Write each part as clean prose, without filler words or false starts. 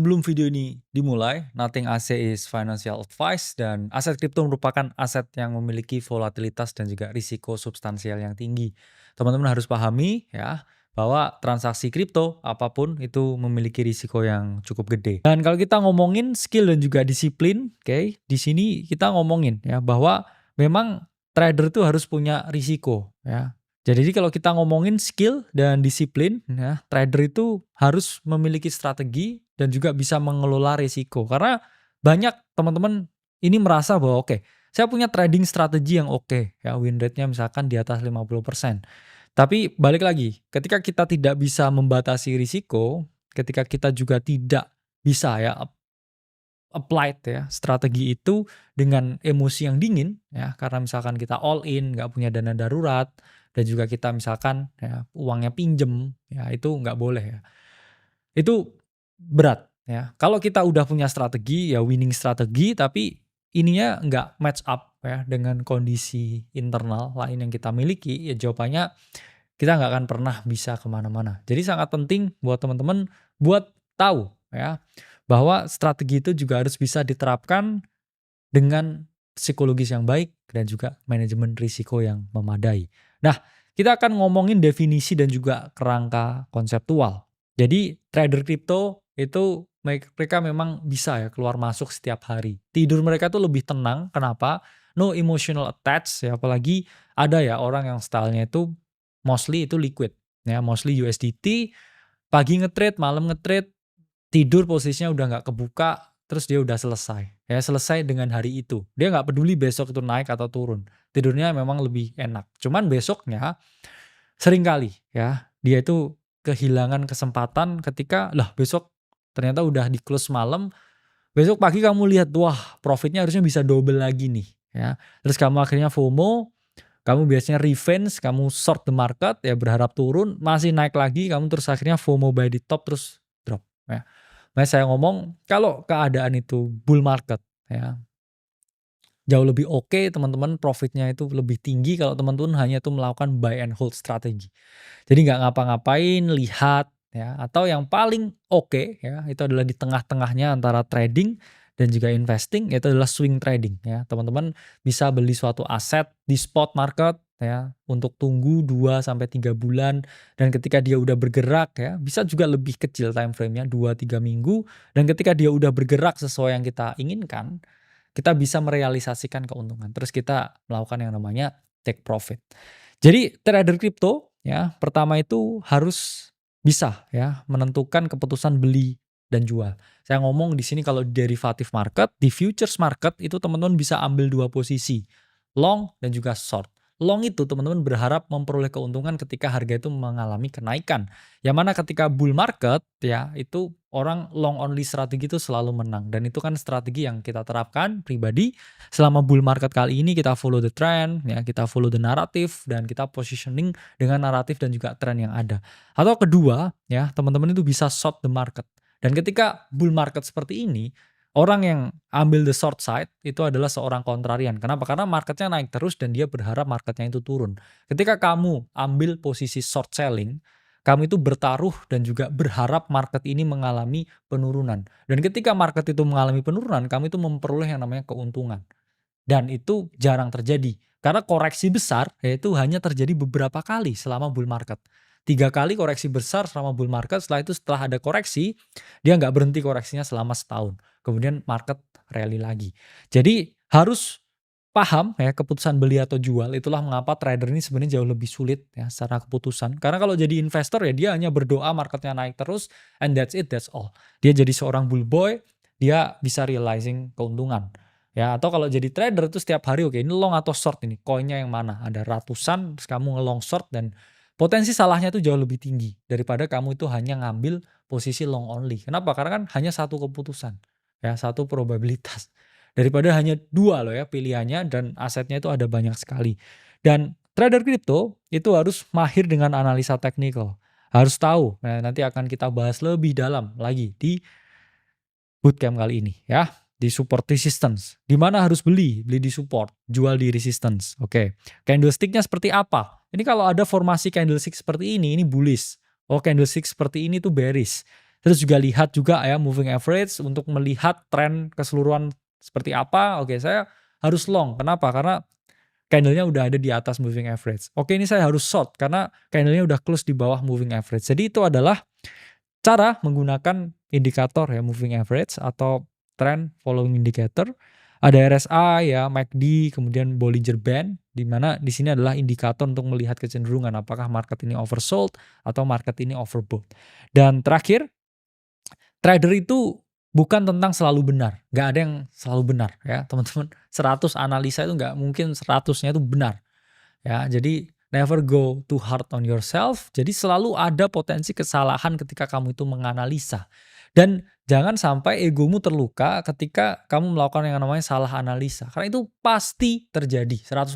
Sebelum video ini dimulai, nothing I say is financial advice dan aset kripto merupakan aset yang memiliki volatilitas dan juga risiko substansial yang tinggi. Teman-teman harus pahami ya bahwa transaksi kripto apapun itu memiliki risiko yang cukup gede. Dan kalau kita ngomongin skill dan juga disiplin, oke, di sini kita ngomongin ya bahwa memang trader itu harus punya risiko ya. Jadi kalau kita ngomongin skill dan disiplin, ya, trader itu harus memiliki strategi dan juga bisa mengelola risiko. Karena banyak teman-teman ini merasa bahwa oke, saya punya trading strategi yang oke, ya win rate-nya misalkan di atas 50%. Tapi balik lagi, ketika kita tidak bisa membatasi risiko, ketika kita juga tidak bisa ya applied ya strategi itu dengan emosi yang dingin ya karena misalkan kita all in nggak punya dana darurat dan juga kita misalkan ya uangnya pinjem ya itu nggak boleh ya itu berat ya kalau kita udah punya strategi ya winning strategi tapi ininya nggak match up ya dengan kondisi internal lain yang kita miliki ya jawabannya kita nggak akan pernah bisa kemana-mana. Jadi sangat penting buat teman-teman buat tahu ya bahwa strategi itu juga harus bisa diterapkan dengan psikologis yang baik dan juga manajemen risiko yang memadai. Nah, kita akan ngomongin definisi dan juga kerangka konseptual. Jadi trader kripto itu mereka memang bisa ya keluar masuk setiap hari. Tidur mereka tuh lebih tenang. Kenapa? No emotional attach ya apalagi ada ya orang yang stylenya itu mostly itu liquid ya mostly USDT pagi nge-trade malam nge-trade tidur posisinya udah nggak kebuka terus dia udah selesai ya selesai dengan hari itu dia nggak peduli besok itu naik atau turun tidurnya memang lebih enak cuman besoknya seringkali ya dia itu kehilangan kesempatan ketika lah besok ternyata udah di close malam besok pagi kamu lihat wah profitnya harusnya bisa double lagi nih ya terus kamu akhirnya FOMO kamu biasanya revenge, kamu short the market ya berharap turun, masih naik lagi, kamu terus akhirnya FOMO buy di top terus drop ya. Makanya saya ngomong kalau keadaan itu bull market ya jauh lebih oke teman-teman profitnya itu lebih tinggi kalau teman-teman hanya tuh melakukan buy and hold strategi. Jadi nggak ngapa-ngapain, lihat ya atau yang paling oke ya itu adalah di tengah-tengahnya antara trading dan juga investing itu adalah swing trading ya. Teman-teman bisa beli suatu aset di spot market ya untuk tunggu 2 sampai 3 bulan dan ketika dia udah bergerak ya bisa juga lebih kecil time frame-nya 2-3 minggu dan ketika dia udah bergerak sesuai yang kita inginkan kita bisa merealisasikan keuntungan. Terus kita melakukan yang namanya take profit. Jadi trader kripto ya, pertama itu harus bisa ya menentukan keputusan beli dan jual. Saya ngomong di sini kalau di derivative market, di futures market itu teman-teman bisa ambil dua posisi, long dan juga short. Long itu teman-teman berharap memperoleh keuntungan ketika harga itu mengalami kenaikan. Yang mana ketika bull market ya itu orang long only strategi itu selalu menang dan itu kan strategi yang kita terapkan pribadi selama bull market kali ini kita follow the trend ya kita follow the narrative dan kita positioning dengan naratif dan juga tren yang ada. Atau kedua ya teman-teman itu bisa short the market. Dan ketika bull market seperti ini orang yang ambil the short side itu adalah seorang kontrarian. Kenapa? Karena marketnya naik terus dan dia berharap marketnya itu turun. Ketika kamu ambil posisi short selling, kamu itu bertaruh dan juga berharap market ini mengalami penurunan. Dan ketika market itu mengalami penurunan, kamu itu memperoleh yang namanya keuntungan. Dan itu jarang terjadi. Karena koreksi besar yaitu hanya terjadi beberapa kali selama bull market. 3 kali koreksi besar selama bull market, setelah itu setelah ada koreksi, dia nggak berhenti koreksinya selama setahun. Kemudian market rally lagi. Jadi harus paham ya keputusan beli atau jual, itulah mengapa trader ini sebenarnya jauh lebih sulit ya secara keputusan. Karena kalau jadi investor ya dia hanya berdoa marketnya naik terus and that's it, that's all. Dia jadi seorang bull boy, dia bisa realizing keuntungan. Ya, atau kalau jadi trader itu setiap hari oke ini long atau short ini, koinnya yang mana? Ada ratusan, terus kamu nge-long short dan potensi salahnya itu jauh lebih tinggi daripada kamu itu hanya ngambil posisi long only. Kenapa? Karena kan hanya satu keputusan, ya satu probabilitas. Daripada hanya dua loh ya pilihannya dan asetnya itu ada banyak sekali. Dan trader kripto itu harus mahir dengan analisa teknikal. Harus tahu, nah, nanti akan kita bahas lebih dalam lagi di bootcamp kali ini ya. Di support resistance. Di mana harus beli? Beli di support, jual di resistance. Oke. Candlestick-nya seperti apa? Ini kalau ada formasi candlestick seperti ini bullish. Oh, candlestick seperti ini tuh bearish. Terus juga lihat juga ya moving average untuk melihat tren keseluruhan seperti apa. Oke, saya harus long. Kenapa? Karena candle-nya udah ada di atas moving average. Oke, ini saya harus short karena candle-nya udah close di bawah moving average. Jadi itu adalah cara menggunakan indikator ya moving average atau trend following indicator. Ada RSI ya, MACD, kemudian Bollinger Band, di mana di sini adalah indikator untuk melihat kecenderungan apakah market ini oversold atau market ini overbought. Dan terakhir, trader itu bukan tentang selalu benar. Nggak ada yang selalu benar ya, teman-teman. 100 analisa itu nggak mungkin 100-nya itu benar. Ya, jadi never go too hard on yourself. Jadi selalu ada potensi kesalahan ketika kamu itu menganalisa. Dan jangan sampai egomu terluka ketika kamu melakukan yang namanya salah analisa. Karena itu pasti terjadi 100%.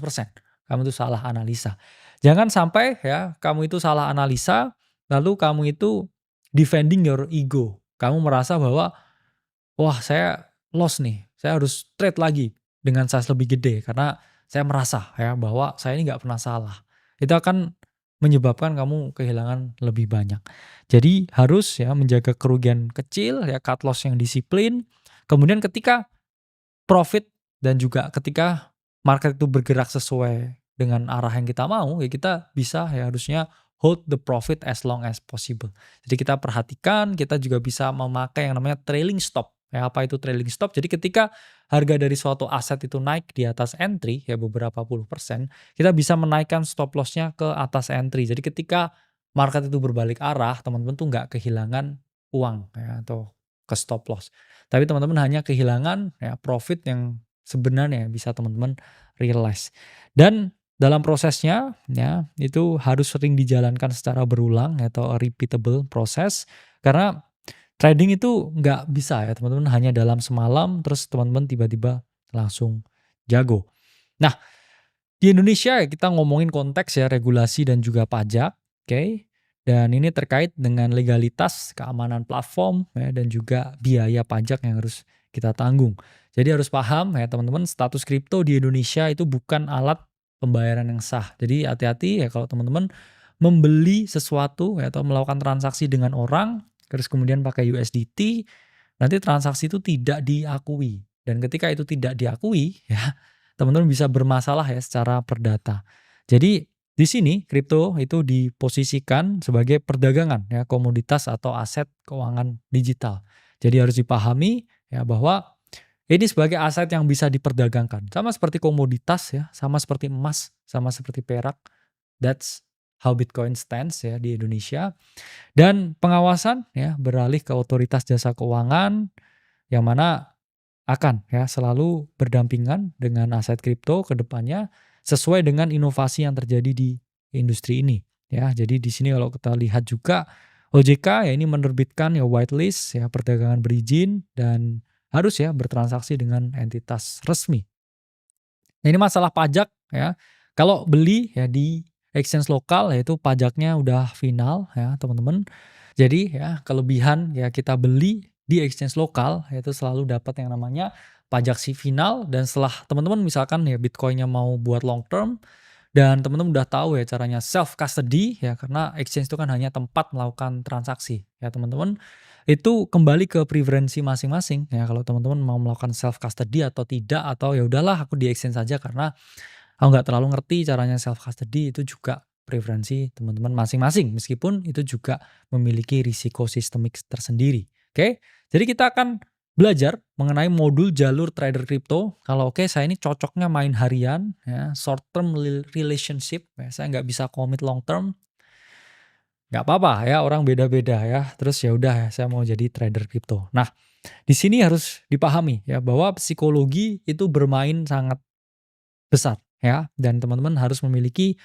Kamu itu salah analisa. Jangan sampai ya kamu itu salah analisa lalu kamu itu defending your ego. Kamu merasa bahwa wah saya loss nih, saya harus trade lagi dengan size lebih gede karena saya merasa ya bahwa saya ini nggak pernah salah. Itu akan menyebabkan kamu kehilangan lebih banyak. Jadi harus ya menjaga kerugian kecil ya, cut loss yang disiplin. Kemudian ketika profit dan juga ketika market itu bergerak sesuai dengan arah yang kita mau, ya kita bisa ya harusnya hold the profit as long as possible. Jadi kita perhatikan, kita juga bisa memakai yang namanya trailing stop. Ya, apa itu trailing stop? Jadi ketika harga dari suatu aset itu naik di atas entry, ya beberapa puluh persen, kita bisa menaikkan stop loss-nya ke atas entry. Jadi ketika market itu berbalik arah, teman-teman tuh nggak kehilangan uang ya, atau ke stop loss. Tapi teman-teman hanya kehilangan ya profit yang sebenarnya bisa teman-teman realize. Dan dalam prosesnya ya itu harus sering dijalankan secara berulang atau a repeatable proses karena trading itu nggak bisa ya teman-teman hanya dalam semalam terus teman-teman tiba-tiba langsung jago. Nah, di Indonesia ya kita ngomongin konteks ya regulasi dan juga pajak, oke? Dan ini terkait dengan legalitas, keamanan platform ya, dan juga biaya pajak yang harus kita tanggung. Jadi harus paham ya teman-teman, status kripto di Indonesia itu bukan alat pembayaran yang sah. Jadi hati-hati ya kalau teman-teman membeli sesuatu ya, atau melakukan transaksi dengan orang, terus kemudian pakai USDT, nanti transaksi itu tidak diakui. Dan ketika itu tidak diakui ya, teman-teman bisa bermasalah ya secara perdata. Jadi di sini kripto itu diposisikan sebagai perdagangan ya komoditas atau aset keuangan digital. Jadi harus dipahami ya bahwa ini sebagai aset yang bisa diperdagangkan. Sama seperti komoditas ya, sama seperti emas, sama seperti perak. That's how Bitcoin stands ya di Indonesia. Dan pengawasan ya beralih ke otoritas jasa keuangan yang mana akan ya selalu berdampingan dengan aset kripto ke depannya sesuai dengan inovasi yang terjadi di industri ini ya. Jadi di sini kalau kita lihat juga OJK ya ini menerbitkan ya whitelist ya perdagangan berizin dan harus ya bertransaksi dengan entitas resmi. Nah, ini masalah pajak ya. Kalau beli ya di exchange lokal yaitu pajaknya udah final ya teman-teman. Jadi ya kelebihan ya kita beli di exchange lokal yaitu selalu dapat yang namanya pajak si final dan setelah teman-teman misalkan ya Bitcoin-nya mau buat long term dan teman-teman udah tahu ya caranya self custody ya karena exchange itu kan hanya tempat melakukan transaksi ya teman-teman. Itu kembali ke preferensi masing-masing ya kalau teman-teman mau melakukan self custody atau tidak atau ya udahlah aku di exchange saja karena aku nggak terlalu ngerti caranya self custody itu juga preferensi teman-teman masing-masing meskipun itu juga memiliki risiko sistemik tersendiri. Oke. Jadi kita akan belajar mengenai modul jalur trader kripto. Kalau oke saya ini cocoknya main harian ya, short term relationship ya, saya nggak bisa commit long term. Nggak apa-apa ya, orang beda-beda ya. Terus ya udah ya, saya mau jadi trader kripto. Nah, di sini harus dipahami ya bahwa psikologi itu bermain sangat besar ya dan teman-teman harus memiliki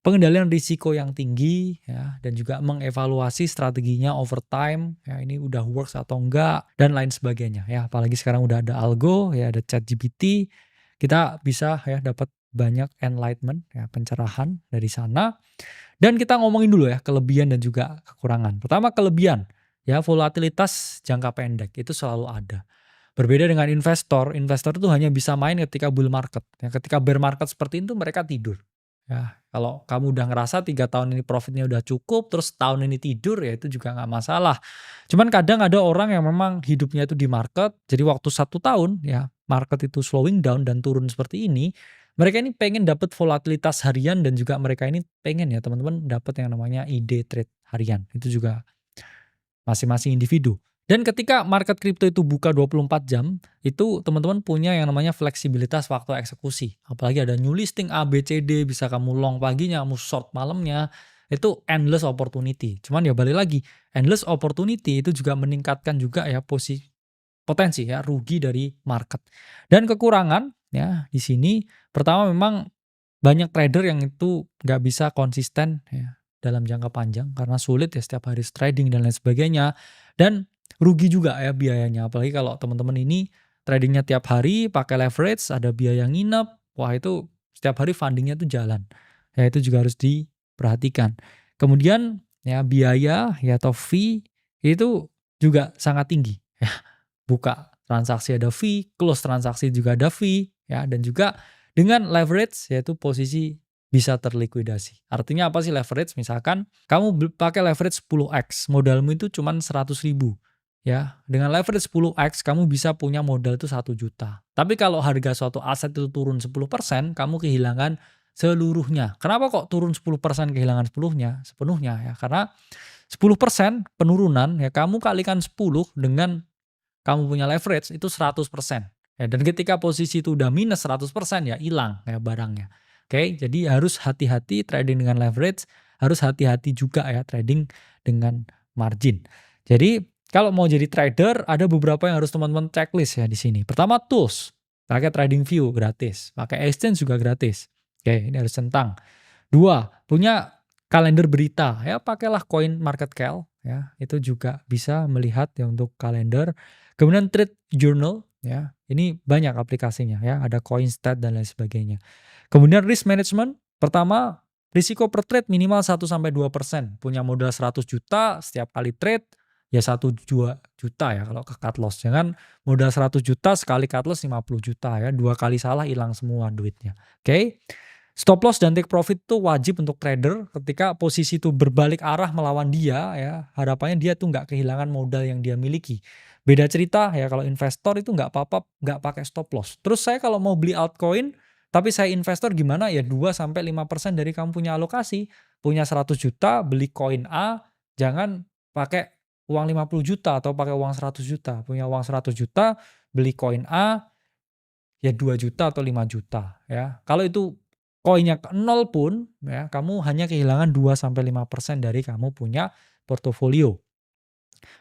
pengendalian risiko yang tinggi ya dan juga mengevaluasi strateginya over time ya ini udah works atau enggak dan lain sebagainya ya apalagi sekarang udah ada algo ya ada ChatGPT kita bisa ya dapat banyak enlightenment ya pencerahan dari sana dan kita ngomongin dulu ya kelebihan dan juga kekurangan. Pertama kelebihan ya volatilitas jangka pendek itu selalu ada. Berbeda dengan investor, investor itu hanya bisa main ketika bull market. Ya, ketika bear market seperti itu mereka tidur. Ya, kalau kamu udah ngerasa 3 tahun ini profitnya udah cukup, terus tahun ini tidur, ya itu juga nggak masalah. Cuman kadang ada orang yang memang hidupnya itu di market, jadi waktu 1 tahun ya, market itu slowing down dan turun seperti ini, mereka ini pengen dapat volatilitas harian dan juga mereka ini pengen ya teman-teman dapat yang namanya ide trade harian. Itu juga masing-masing individu. Dan ketika market kripto itu buka 24 jam, itu teman-teman punya yang namanya fleksibilitas waktu eksekusi. Apalagi ada new listing A, B, C, D, bisa kamu long paginya, kamu short malamnya, itu endless opportunity. Cuman ya balik lagi, endless opportunity itu juga meningkatkan juga ya potensi ya rugi dari market. Dan kekurangan ya di sini pertama memang banyak trader yang itu nggak bisa konsisten ya dalam jangka panjang karena sulit ya setiap hari trading dan lain sebagainya. Dan rugi juga ya biayanya. Apalagi kalau teman-teman ini tradingnya tiap hari pakai leverage, ada biaya nginep. Wah itu setiap hari fundingnya tuh jalan. Ya itu juga harus diperhatikan. Kemudian ya biaya ya atau fee itu juga sangat tinggi. Ya, buka transaksi ada fee, close transaksi juga ada fee, ya dan juga dengan leverage yaitu posisi bisa terlikuidasi. Artinya apa sih leverage? Misalkan kamu pakai leverage 10x, modalmu itu cuma 100.000. Ya, dengan leverage 10x kamu bisa punya modal itu 1 juta. Tapi kalau harga suatu aset itu turun 10%, kamu kehilangan seluruhnya. Kenapa kok turun 10% kehilangan sepenuhnya ya? Karena 10% penurunan ya kamu kalikan 10 dengan kamu punya leverage itu 100%. Ya, dan ketika posisi itu udah minus 100% ya hilang ya barangnya. Oke, jadi harus hati-hati trading dengan leverage, harus hati-hati juga ya trading dengan margin. Jadi kalau mau jadi trader ada beberapa yang harus teman-teman checklist ya di sini. Pertama tools, pakai TradingView gratis, pakai exchange juga gratis. Oke, ini harus centang. 2, punya kalender berita ya pakailah Coin Market Cal ya, itu juga bisa melihat ya untuk kalender. Kemudian Trade Journal ya, ini banyak aplikasinya ya, ada CoinStat dan lain sebagainya. Kemudian risk management, pertama risiko per trade minimal 1-2%. Punya modal 100 juta setiap kali trade ya 1-2 juta ya kalau ke cut loss. Jangan modal 100 juta sekali cut loss 50 juta ya, 2 kali salah hilang semua duitnya. Oke. Stop loss dan take profit itu wajib untuk trader ketika posisi itu berbalik arah melawan dia ya, harapannya dia tuh nggak kehilangan modal yang dia miliki. Beda cerita ya kalau investor itu nggak apa-apa nggak pakai stop loss. Terus saya kalau mau beli altcoin tapi saya investor gimana ya 2-5% dari kamu punya alokasi. Punya 100 juta beli koin A, jangan pakai uang 50 juta atau pakai uang 100 juta. Punya uang 100 juta beli koin A ya 2 juta atau 5 juta ya. Kalau itu koinnya ke nol pun ya kamu hanya kehilangan 2-5% dari kamu punya portofolio.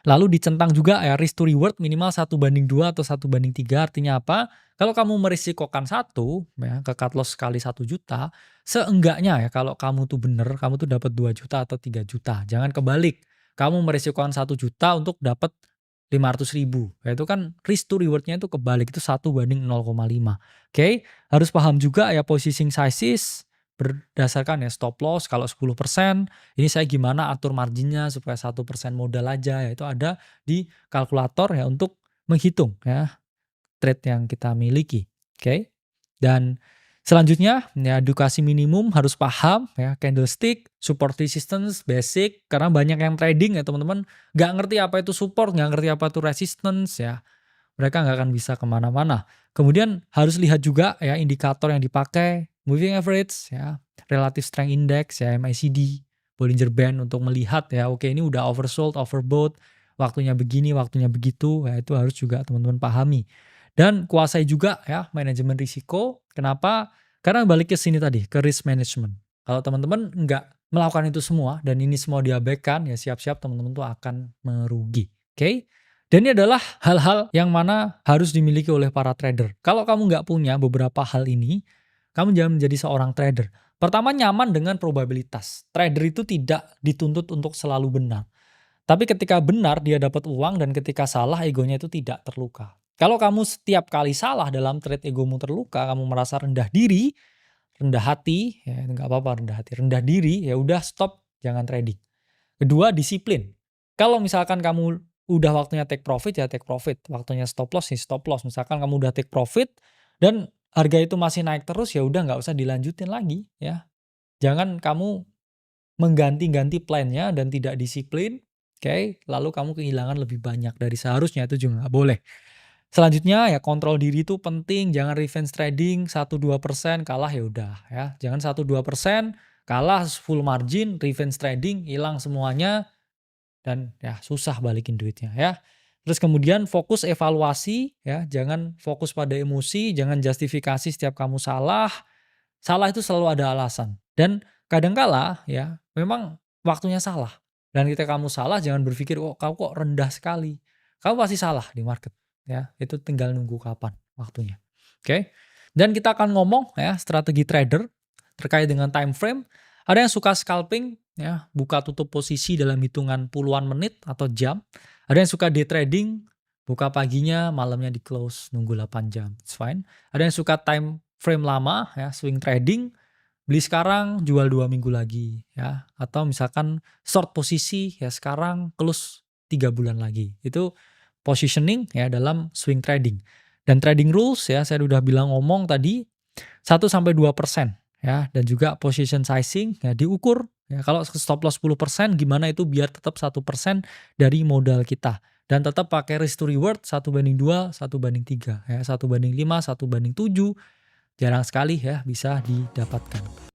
Lalu dicentang juga ya risk to reward minimal 1/2 atau 1/3. Artinya apa? Kalau kamu merisikokan satu ya ke cut loss sekali 1 juta, seenggaknya ya kalau kamu tuh bener, kamu tuh dapat 2 juta atau 3 juta. Jangan kebalik. Kamu merisikokan 1 juta untuk dapat 500.000. Ya itu kan risk to reward-nya itu kebalik, itu 1/0,5. Oke, harus paham juga ya positioning sizes berdasarkan ya stop loss kalau 10%. Ini saya gimana atur marginnya supaya 1% modal aja, ya itu ada di kalkulator ya untuk menghitung ya trade yang kita miliki. Oke. Dan selanjutnya ya edukasi minimum harus paham ya candlestick, support resistance, basic karena banyak yang trading ya teman-teman nggak ngerti apa itu support, nggak ngerti apa itu resistance ya. Mereka nggak akan bisa kemana-mana. Kemudian harus lihat juga ya indikator yang dipakai, moving average ya, relative strength index ya, MACD, Bollinger Band untuk melihat ya, oke ini udah oversold, overbought, waktunya begini, waktunya begitu, ya itu harus juga teman-teman pahami. Dan kuasai juga ya manajemen risiko. Kenapa? Karena balik ke sini tadi, ke risk management. Kalau teman-teman nggak melakukan itu semua dan ini semua diabaikan, ya siap-siap teman-teman tuh akan merugi. Oke? Dan ini adalah hal-hal yang mana harus dimiliki oleh para trader. Kalau kamu nggak punya beberapa hal ini, kamu jangan menjadi seorang trader. Pertama, nyaman dengan probabilitas. Trader itu tidak dituntut untuk selalu benar. Tapi ketika benar, dia dapat uang, dan ketika salah, egonya itu tidak terluka. Kalau kamu setiap kali salah dalam trade egomu terluka, kamu merasa rendah diri, rendah hati, ya nggak apa-apa rendah hati, rendah diri, ya udah stop, jangan trading. Kedua, disiplin. Kalau misalkan kamu udah waktunya take profit ya take profit, waktunya stop loss nih stop loss. Misalkan kamu udah take profit dan harga itu masih naik terus ya udah nggak usah dilanjutin lagi ya. Jangan kamu mengganti-ganti plan-nya dan tidak disiplin, oke, lalu kamu kehilangan lebih banyak dari seharusnya, itu juga nggak boleh. Selanjutnya ya kontrol diri itu penting, jangan revenge trading 1-2% kalah ya udah ya. Jangan 1-2% kalah full margin, revenge trading hilang semuanya dan ya susah balikin duitnya ya. Terus kemudian fokus evaluasi ya, jangan fokus pada emosi, jangan justifikasi setiap kamu salah. Salah itu selalu ada alasan dan kadangkala ya memang waktunya salah. Dan ketika kamu salah jangan berpikir, "Oh, kamu kok rendah sekali." Kamu pasti salah di market ya. Itu tinggal nunggu kapan waktunya. Oke. Dan kita akan ngomong ya strategi trader terkait dengan time frame. Ada yang suka scalping ya, buka tutup posisi dalam hitungan puluhan menit atau jam. Ada yang suka day trading, buka paginya, malamnya di close, nunggu 8 jam. It's fine. Ada yang suka time frame lama ya, swing trading, beli sekarang, jual 2 minggu lagi ya. Atau misalkan short posisi ya sekarang, close 3 bulan lagi. Itu positioning ya dalam swing trading. Dan trading rules ya saya udah bilang ngomong tadi 1-2% ya, dan juga position sizing ya diukur ya. Kalau stop loss 10% gimana itu biar tetap 1% dari modal kita. Dan tetap pakai risk to reward 1/2, 1/3 ya, 1/5, 1/7. Jarang sekali ya bisa didapatkan.